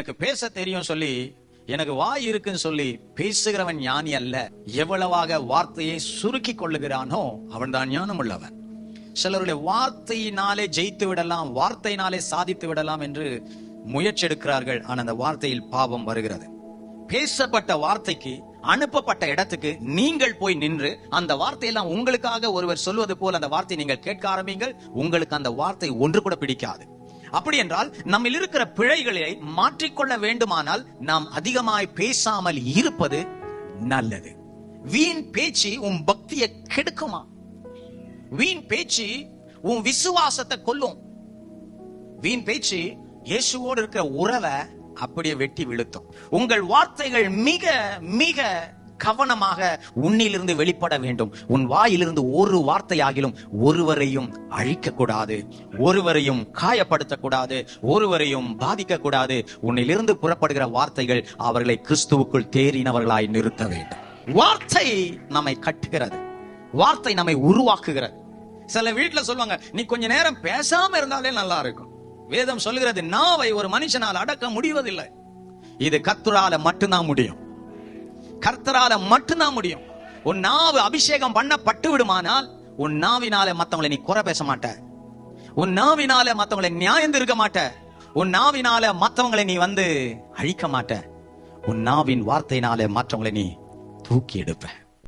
எனக்கு பேச தெரியும் சொல்லி, எனக்கு வாய் இருக்குன்னு சொல்லி பேசுகிறவன் ஞானி அல்ல. எவ்வளவாக வார்த்தையை சுருக்கி கொள்ளுகிறானோ அவன் தான் ஞானம் உள்ளவன். சிலருடைய வார்த்தையினாலே ஜெயித்து விடலாம், வார்த்தையினாலே சாதித்து விடலாம் என்று முயற்சி எடுக்கிறார்கள். ஆனா அந்த வார்த்தையில் பாவம் வருகிறது. பேசப்பட்ட வார்த்தைக்கு, அனுப்பப்பட்ட இடத்துக்கு நீங்கள் போய் நின்று அந்த வார்த்தையெல்லாம் உங்களுக்காக ஒருவர் சொல்வது போல் அந்த வார்த்தை நீங்கள் கேட்க ஆரம்பிங்கள். உங்களுக்கு அந்த வார்த்தை ஒன்று கூட பிடிக்காது. அப்படி என்றால் நம்மில் இருக்கிற பிழைகளை மாற்றிக்கொள்ள வேண்டுமானால் நாம் அதிகமாய் பேசாமல் இருப்பது நல்லது. வீண் பேச்சு உன் பக்தியை கெடுக்குமா? வீண் பேச்சு உன் விசுவாசத்தை கொல்லும். வீண் பேச்சு இயேசுவோடு இருக்கிற உறவை அப்படியே வெட்டி விழுத்தும். உங்கள் வார்த்தைகள் மிக மிக கவனமாக உன்னிலிருந்து வெளிப்பட வேண்டும். உன் வாயிலிருந்து ஒரு வார்த்தையாகிலும் ஒருவரையும் அழிக்க கூடாது, ஒருவரையும் காயப்படுத்தக்கூடாது, ஒருவரையும் பாதிக்க கூடாது. உன்னிலிருந்து புறப்படுகிற வார்த்தைகள் அவர்களை கிறிஸ்துவுக்குள் தேறினவர்களாய் நிறுத்த வேண்டும். வார்த்தை நம்மை கட்டுகிறது, வார்த்தை நம்மை உருவாக்குகிறது. சில வீட்டுல சொல்லுவாங்க, நீ கொஞ்ச நேரம் பேசாம இருந்தாலே நல்லா இருக்கும். வேதம் சொல்லுகிறது, நாவை ஒரு மனுஷனால் அடக்க முடிவதில்லை. இது கர்த்தரால மட்டும்தான் முடியும், கர்த்தரால மட்டும்தான் முடியும். உன் நாவு அபிஷேகம் பண்ணப்பட்டு விடுமானால் உன் நாவினால மத்தவங்களை நீ குறை பேச மாட்ட, உன் நாவினால மத்தவங்களை நியாயம் இருக்க மாட்ட, உன் நாவினால மத்தவங்களை நீ அழிக்க மாட்ட. உன் நாவின் வார்த்தையினால மற்றவங்களை நீ தூக்கி எடுப்ப.